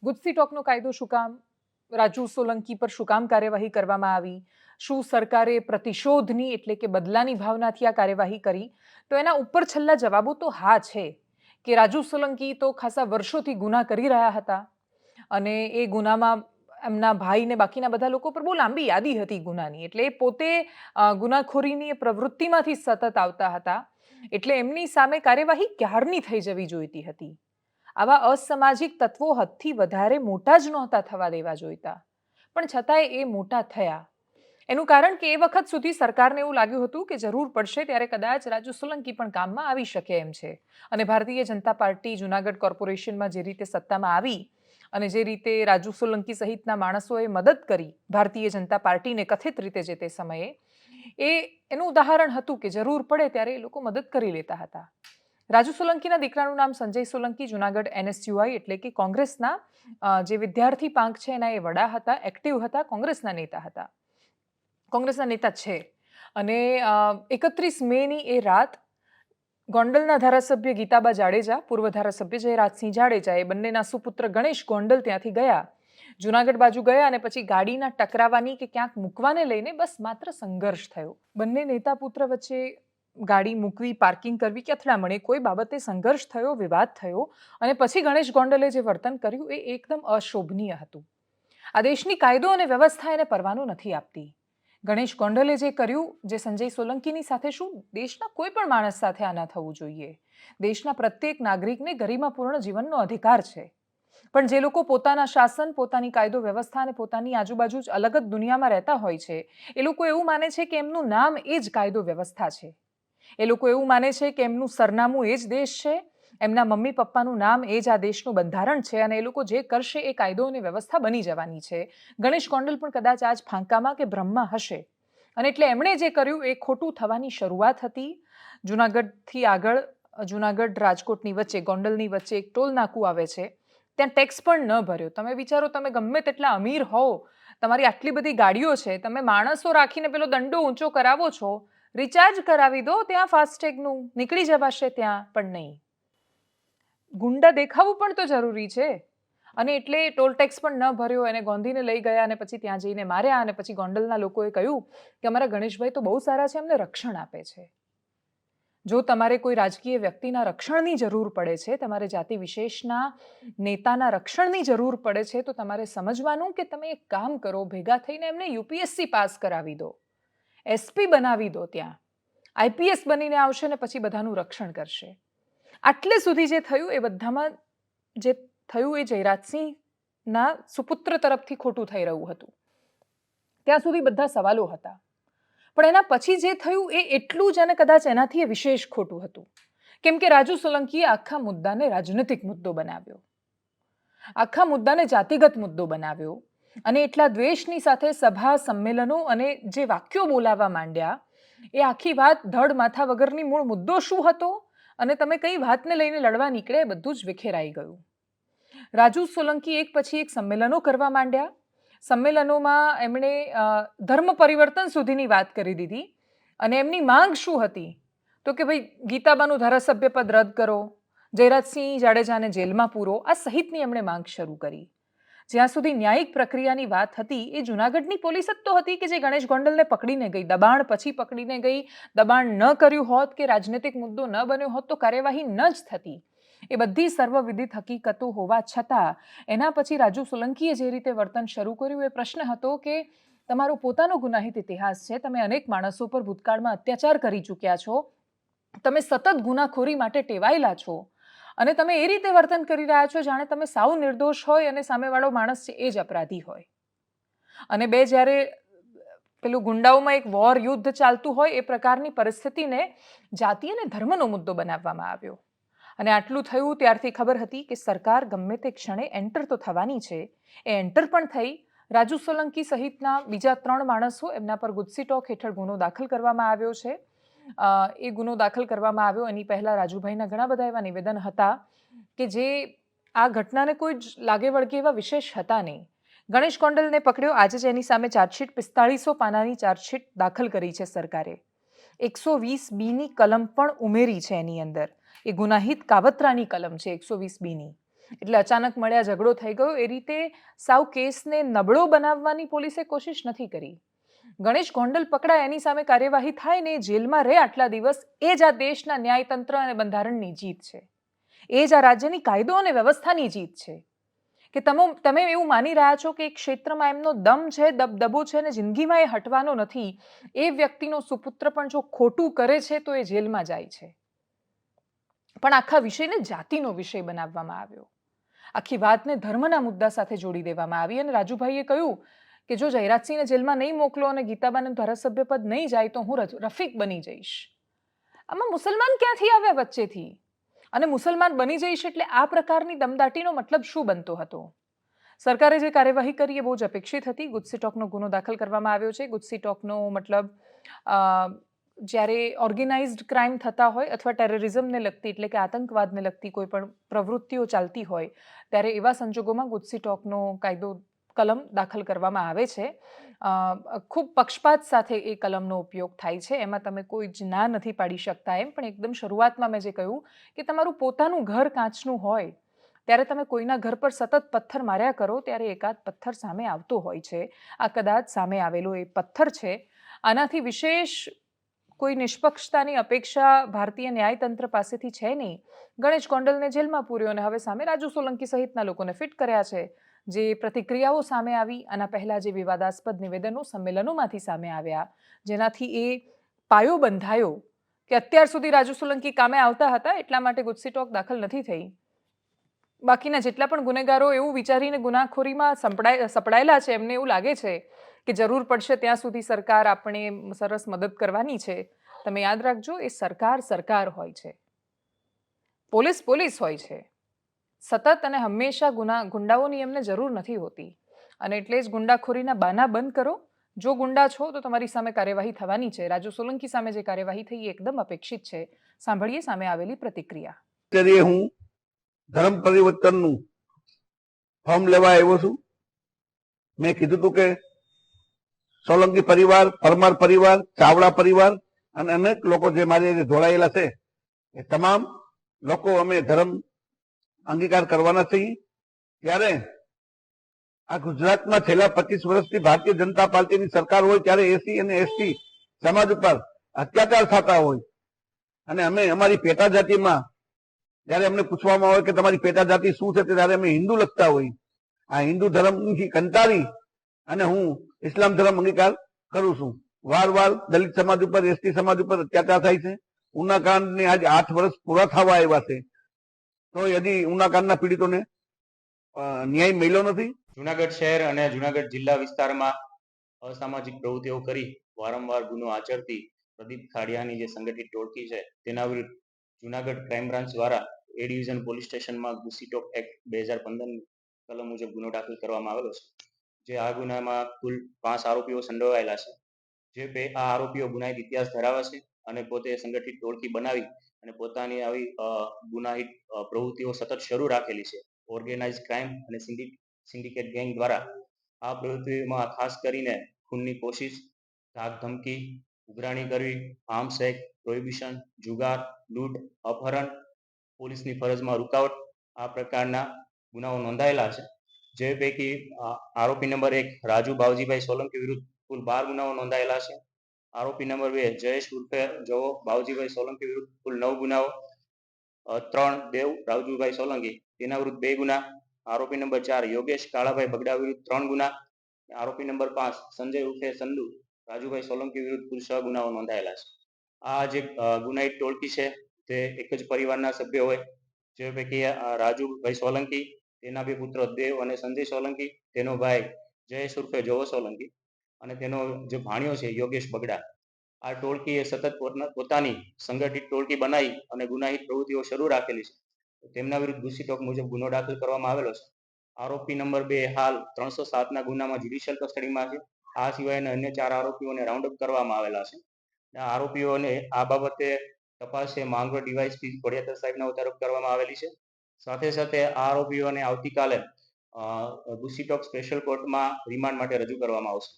ગુજસી ટોકનો કાયદો શું કામ? રાજુ સોલંકી પર શું કામ કાર્યવાહી કરવામાં આવી? શું સરકારે પ્રતિશોધની એટલે કે બદલાની ભાવનાથી આ કાર્યવાહી કરી? તો એના ઉપર છેલ્લા જવાબો તો હા છે કે રાજુ સોલંકી તો ખાસા વર્ષોથી ગુના કરી રહ્યા હતા અને એ ગુનામાં એમના ભાઈ ને બાકીના બધા લોકો પર બહુ લાંબી યાદી હતી ગુનાની. એટલે એ પોતે ગુનાખોરીની પ્રવૃત્તિમાંથી સતત આવતા હતા. એટલે એમની સામે કાર્યવાહી ક્યારની થઈ જવી જોઈતી હતી. આવા અસામાજિક તત્વો હદથી વધારે મોટા જ નહોતા થવા દેવા જોઈતા, પણ છતાંય એ મોટા થયા. એનું કારણ કે એ વખત સુધી સરકારને એવું લાગ્યું હતું કે જરૂર પડશે ત્યારે કદાચ રાજુ સોલંકી પણ કામમાં આવી શકે એમ છે. અને ભારતીય જનતા પાર્ટી જુનાગઢ કોર્પોરેશનમાં જે રીતે સત્તામાં આવી અને જે રીતે રાજુ સોલંકી સહિતના માણસોએ મદદ કરી ભારતીય જનતા પાર્ટીને કથિત રીતે જે તે સમયે, એનું ઉદાહરણ હતું કે જરૂર પડે ત્યારે એ લોકો મદદ કરી લેતા હતા. રાજુ સોલંકીના દીકરાનું નામ સંજય સોલંકી જુનાગઢ NSUI એટલે કે કોંગ્રેસના જે વિદ્યાર્થી પાંખ છે એના એ વડા હતા, એક્ટિવ હતા, કોંગ્રેસના નેતા હતા. કોંગ્રેસના નેતા છે. અને 31 મેની એ રાત ગોંડલના ધારાસભ્ય ગીતાબા જાડેજા, પૂર્વ ધારાસભ્ય જયરાજસિંહ જાડેજા, એ બંનેના સુપુત્ર ગણેશ ગોંડલ ત્યાંથી ગયા, જુનાગઢ બાજુ ગયા અને પછી ગાડીના ટકરાવાની કે ક્યાંક મૂકવાને લઈને બસ માત્ર સંઘર્ષ થયો. બંને નેતા પુત્ર વચ્ચે ગાડી મૂકવી, પાર્કિંગ કરવી કે અથડામણ, કોઈ બાબતે સંઘર્ષ થયો, વિવાદ થયો અને પછી ગણેશ ગોંડલે જે વર્તન કર્યું એ એકદમ અશોભનીય હતું. આ દેશની કાયદો અને વ્યવસ્થા એને પરવાનો નથી આપતી. ગણેશ ગોંડલે જે કર્યું, જે સંજય સોલંકીની સાથે શું, દેશના કોઈ પણ માણસ સાથે આ ન થવું જોઈએ. દેશના પ્રત્યેક નાગરિકને ગરિમાપૂર્ણ જીવનનો અધિકાર છે. પણ જે લોકો પોતાના શાસન, પોતાની કાયદો વ્યવસ્થા અને પોતાની આજુબાજુ જ અલગ જ દુનિયામાં રહેતા હોય છે, એ લોકો એવું માને છે કે એમનું નામ એ જ કાયદો વ્યવસ્થા છે. એ લોકો એવું માને છે કે એમનું સરનામું એ જ દેશ છે, એમના મમ્મી પપ્પાનું નામ એ જ આ દેશનું બંધારણ છે અને એ લોકો જે કરશે એ કાયદો અને વ્યવસ્થા બની જવાની છે. ગણેશ ગોંડલ પણ કદાચ આજ ફાંકામાં કે ભ્રમમાં હશે અને એટલે એમણે જે કર્યું એ ખોટું થવાની શરૂઆત હતી. જુનાગઢથી આગળ જુનાગઢ રાજકોટની વચ્ચે, ગોંડલની વચ્ચે એક ટોલ નાકું આવે છે, ત્યાં ટેક્સ પણ ન ભર્યો. તમે વિચારો, તમે ગમે તેટલા અમીર હોવ, તમારી આટલી બધી ગાડીઓ છે, તમે માણસો રાખીને પેલો દંડો ઊંચો કરાવો છો, રિચાર્જ કરાવી દો ત્યાં ફાસ્ટેગનું, નીકળી જવાશે ત્યાં, પણ નહીં. ગુંડા દેખાવું પણ તો જરૂરી છે. અને એટલે ટોલ ટેક્સ પણ ન ભર્યો, એને ગોંધીને લઈ ગયા અને પછી ત્યાં જઈને માર્યા. અને પછી ગોંડલના લોકોએ કહ્યું કે અમારા ગણેશભાઈ તો બહુ સારા છે, અમને રક્ષણ આપે છે. જો તમારે કોઈ રાજકીય વ્યક્તિના રક્ષણની જરૂર પડે છે, તમારે જાતિ વિશેષના નેતાના રક્ષણની જરૂર પડે છે, તો તમારે સમજવાનું કે તમે એક કામ કરો, ભેગા થઈને એમને UPSC પાસ કરાવી દો, SP બનાવી દો, ત્યાં IPS બનીને આવશે ને પછી બધાનું રક્ષણ કરશે. આટલે સુધી જે થયું એ બધામાં જે થયું એ જયરાજસિંહના સુપુત્ર તરફથી ખોટું થઈ રહ્યું હતું. ત્યાં સુધી બધા સવાલો હતા. પણ એના પછી જે થયું એ એટલું જ, અને કદાચ એનાથી એ વિશેષ ખોટું હતું. કેમ કે રાજુ સોલંકીએ આખા મુદ્દાને રાજનૈતિક મુદ્દો બનાવ્યો, આખા મુદ્દાને જાતિગત મુદ્દો બનાવ્યો અને એટલા દ્વેષની સાથે સભા, સંમેલનો અને જે વાક્યો બોલાવવા માંડ્યા, એ આખી વાત ધડ માથા વગરની મૂળ મુદ્દો શું હતો અને તમે કઈ વાતને લઈને લડવા નીકળે, બધું જ વિખેરાઈ ગયું. રાજુ સોલંકી એક પછી એક સંમેલનો કરવા માંડ્યા. સંમેલનોમાં એમણે ધર્મ પરિવર્તન સુધીની વાત કરી દીધી અને એમની માંગ શું હતી? તો કે ભાઈ ગીતાબાનું ધારાસભ્ય પદ રદ કરો, જયરાજસિંહ જાડેજાને જેલમાં પૂરો, આ સહિતની એમણે માંગ શરૂ કરી. જ્યાં સુધી ન્યાયિક પ્રક્રિયાની વાત હતી, એ જુનાગઢની પોલીસ જ તો હતી કે જે ગણેશ ગોંડલને પકડીને ગઈ, દબાણ પછી પકડીને ગઈ. દબાણ ન કર્યું હોત કે રાજનૈતિક મુદ્દો ન બન્યો હોત તો કાર્યવાહી ન જ થતી. એ બધી સર્વવિદિત હકીકતો હોવા છતાં એના પછી રાજુ સોલંકીએ જે રીતે વર્તન શરૂ કર્યું, એ પ્રશ્ન હતો કે તમારો પોતાનો ગુનાહિત ઇતિહાસ છે, તમે અનેક માણસો પર ભૂતકાળમાં અત્યાચાર કરી ચૂક્યા છો, તમે સતત ગુનાખોરી માટે ટેવાયેલા છો અને તમે એ રીતે વર્તન કરી રહ્યા છો જાણે તમે સાવ નિર્દોષ હોય અને સામેવાળો માણસ છે એ જ અપરાધી હોય. અને બે જ્યારે પેલું ગુંડાઓમાં એક વોર, યુદ્ધ ચાલતું હોય એ પ્રકારની પરિસ્થિતિને જાતિ અને ધર્મનો મુદ્દો બનાવવામાં આવ્યો. અને આટલું થયું ત્યારથી ખબર હતી કે સરકાર ગમે તે ક્ષણે એન્ટર તો થવાની છે. એ એન્ટર પણ થઈ. રાજુ સોલંકી સહિતના બીજા 3 માણસો, એમના પર ગુજસી ટોક હેઠળ ગુનો દાખલ કરવામાં આવ્યો છે. એ ગુનો દાખલ કરવામાં આવ્યો એની પહેલા રાજુભાઈના ઘણા બધા એવા નિવેદન હતા કે જે આ ઘટનાને કોઈ જ લાગે વળગે એવા વિશેષ હતા નહીં. ગણેશ ગોંડલને પકડ્યો, આજે જ એની સામે ચાર્જશીટ 4500 પાનાની ચાર્જશીટ દાખલ કરી છે સરકારે. 120B ની કલમ પણ ઉમેરી છે એની અંદર. એ ગુનાહિત કાવતરાની કલમ છે 120B ની. એટલે અચાનક મળ્યા ઝઘડો થઈ ગયો એ રીતે સાવ કેસને નબળો બનાવવાની પોલીસે કોશિશ નથી કરી. ગણેશ ગોંડલ પકડાય એની સામે કાર્યવાહી થાય ને એ જેલમાં રહે આટલા દિવસ, એ જ આ દેશના ન્યાયતંત્ર અને બંધારણની જીત છે. એ જ આ રાજ્યની કાયદો અને વ્યવસ્થાની જીત છે કે તમે એવું માની રહ્યા છો કે એક ક્ષેત્રમાં એમનો દમ છે, દબદબો છે અને જિંદગીમાં એ હટવાનો નથી. એ વ્યક્તિનો સુપુત્ર પણ જો ખોટું કરે છે તો એ જેલમાં જાય છે. પણ આખા વિષયને જાતિનો વિષય બનાવવામાં આવ્યો. આખી વાતને ધર્મના મુદ્દા સાથે જોડી દેવામાં આવી અને રાજુભાઈએ કહ્યું કે જો જયરાજસિંહને જેલમાં નહીં મોકલો અને ગીતાબાનું ધારાસભ્ય પદ નહીં જાય તો હું રફીક બની જઈશ. આમાં મુસલમાન ક્યાંથી આવ્યા વચ્ચેથી? અને મુસલમાન બની જઈશ એટલે આ પ્રકારની દમદાટીનો મતલબ શું બનતો હતો? સરકારે જે કાર્યવાહી કરી એ બહુ જ અપેક્ષિત હતી. ગુજસીટોકનો ગુનો દાખલ કરવામાં આવ્યો છે. ગુજસીટોકનો મતલબ જ્યારે ઓર્ગેનાઇઝડ ક્રાઇમ થતા હોય અથવા ટેરરિઝમને લગતી એટલે કે આતંકવાદને લગતી કોઈ પણ પ્રવૃત્તિઓ ચાલતી હોય ત્યારે એવા સંજોગોમાં ગુજસીટોકનો કાયદો કલમ દાખલ કરવામાં આવે છે. ખૂબ પક્ષપાત સાથે એ કલમનો ઉપયોગ થાય છે. એમાં તમે કોઈ જ ના નથી પાડી શકતા એમ. પણ એકદમ શરૂઆતમાં મેં જે કહ્યું કે તમારું પોતાનું ઘર કાચનું હોય ત્યારે તમે કોઈના ઘર પર સતત પથ્થર માર્યા કરો ત્યારે એકાદ પથ્થર સામે આવતો હોય છે. આ કદાચ સામે આવેલો એ પથ્થર છે. આનાથી વિશેષ કોઈ નિષ્પક્ષતાની અપેક્ષા ભારતીય ન્યાયતંત્ર પાસેથી છે નહીં. ગણેશ ગોંડલને જેલમાં પૂર્યો અને હવે સામે રાજુ સોલંકી સહિતના લોકોને ફિટ કર્યા છે. જે પ્રતિક્રિયાઓ સામે આવી, આના પહેલા જે વિવાદાસ્પદ નિવેદનો સંમેલનોમાંથી સામે આવ્યા, જેનાથી એ પાયો બંધાયો કે અત્યાર સુધી રાજુ સોલંકી કામે આવતા હતા એટલા માટે ગુજસીટોક દાખલ નથી થઈ. બાકીના જેટલા પણ ગુનેગારો એવું વિચારીને ગુનાખોરીમાં સપડાયેલા છે એમને એવું લાગે છે કે જરૂર પડશે ત્યાં સુધી સરકાર આપણે સરસ મદદ કરવાની છે. તમે યાદ રાખજો, એ સરકાર હોય છે, પોલીસ હોય છે. સતત અને હંમેશા ગુંડાઓની એમને જરૂર નથી હોતી. અને એટલે જ ગુંડાખોરીના બાના બંધ કરો. જો ગુંડા છો તો તમારી સામે કાર્યવાહી થવાની છે. રાજુ સોલંકી સામે જે કાર્યવાહી થઈ એ એકદમ અપેક્ષિત છે. સાંભળીએ સામે આવેલી પ્રતિક્રિયા. હું ધર્મ પરિવર્તનનું ફોર્મ લેવા આવ્યો છું. મેં કીધું હતું કે સોલંકી પરિવાર, પરમાર પરિવાર, ચાવડા પરિવાર અને અનેક લોકો જે મારી જોડાયેલા છે એ તમામ લોકો અમે ધર્મ અંગીકાર કરવાના છીએ. ત્યારે આ ગુજરાતમાં છેલ્લા 25 વર્ષથી ભારતીય જનતા પાર્ટીની સરકાર હોય ત્યારે એસી અને એસટી સમાજ ઉપર અત્યાચાર થતા હોય અને અમે અમારી પેટા જાતિમાં જયારે અમને પૂછવામાં આવે કે તમારી પેટા જાતિ શું છે ત્યારે અમે હિન્દુ લખતા હોય. આ હિન્દુ ધર્મથી કંટાળી અને હું ઇસ્લામ ધર્મ અંગીકાર કરું છું. વાર દલિત સમાજ ઉપર, એસટી સમાજ ઉપર અત્યાચાર થાય છે. ઉનાકાંડને આજે 8 વર્ષ પૂરા થવા આવ્યા છે તો હજી ઉનાકાંડના પીડિતોને ન્યાય મળ્યો નથી. જુનાગઢ શહેર અને જુનાગઢ જિલ્લા વિસ્તારમાં અસામાજિક પ્રવૃત્તિઓ કરી વારંવાર ગુનો આચરતી પ્રદીપ ખાડિયાની જે સંગઠિત ટોળકી છે તેના વિરુદ્ધ જુનાગઢ ક્રાઇમ બ્રાન્ચ દ્વારા એ ડિવિઝન પોલીસ સ્ટેશનમાં ગુજસીટોક એક્ટ 2015 કલમ મુજબ ગુનો દાખલ કરવામાં આવેલો છે. જે આ ગુનામાં કુલ 5 આરોપીઓ સંડોવાયેલા છે. જે આ આરોપીઓ ગુનાહિત ઇતિહાસ ધરાવે છે અને પોતે સંગઠિત ટોળકી બનાવી અને પોતાની આવી ગુનાહિત પ્રવૃત્તિઓ સતત શરૂ રાખેલી છે. ઓર્ગેનાઇઝ ક્રાઇમ અને સિન્ડિકેટ ગેંગ દ્વારા આ પ્રવૃત્તિમાં ખાસ કરીને ખૂનની કોશિશ, ધાક ધમકી, ઉઘરાણી કરવી, આર્મ્સ એક્ટ, પ્રોહિબિશન, જુગાર, લૂંટ, અપહરણ, પોલીસની ફરજમાં રૂકાવટ આ પ્રકારના ગુનાઓ નોંધાયેલા છે. જે પૈકી આરોપી નંબર 1 રાજુ બાવજીભાઈ સોલંકી વિરુદ્ધ કુલ 12 ગુનાઓ નોંધાયેલા છે. આરોપી નંબર 2 જયેશ ઉર્ફે જવો બાવજીભાઈ સોલંકી વિરુદ્ધ કુલ 9 ગુનાઓ. 3 દેવ રાજુભાઈ સોલંકી તેના વિરુદ્ધ 2 ગુના. આરોપી નંબર 4 યોગેશ કાળાભાઈ બગડા વિરુદ્ધ 3 ગુના. આરોપી નંબર 5 સંજય ઉર્ફે સંદુ રાજુભાઈ સોલંકી વિરુદ્ધ કુલ 6 ગુનાઓ નોંધાયેલા છે. આ જે ગુનાહિત ટોળકી છે તે એક જ પરિવારના સભ્યો હોય. જે પૈકી રાજુભાઈ સોલંકી, તેના બે પુત્રો દેવ અને સંજય સોલંકી, તેનો ભાઈ જયેશ ઉર્ફે જોવો સોલંકી અને તેનો જે ભાણિયો છે યોગેશ બગડા. આ ટોળકીએ સતત પોતાની સંગઠિત ટોળકી બનાવી અને ગુનાહિત પ્રવૃત્તિઓ શરૂ રાખેલી છે. તેમના વિરુદ્ધ ગુજસીટોક મુજબ ગુનો દાખલ કરવામાં આવેલો છે. આરોપી નંબર 2 હાલ 307ના ગુનામાં જ્યુડિશિયલ કસ્ટડીમાં છે. આ સિવાયના અન્ય 4 આરોપીઓને રાઉન્ડ અપ કરવામાં આવેલા છે. આરોપીઓને આ બાબતે તપાસે માંગરોળ ડીવાયએસપી ખોડિયાર સાહેબના તરફ કરવામાં આવેલી છે. સાથે સાથે આ આરોપીઓને આવતીકાલે ગુજસીટોક સ્પેશિયલ કોર્ટમાં રિમાન્ડ માટે રજૂ કરવામાં આવશે.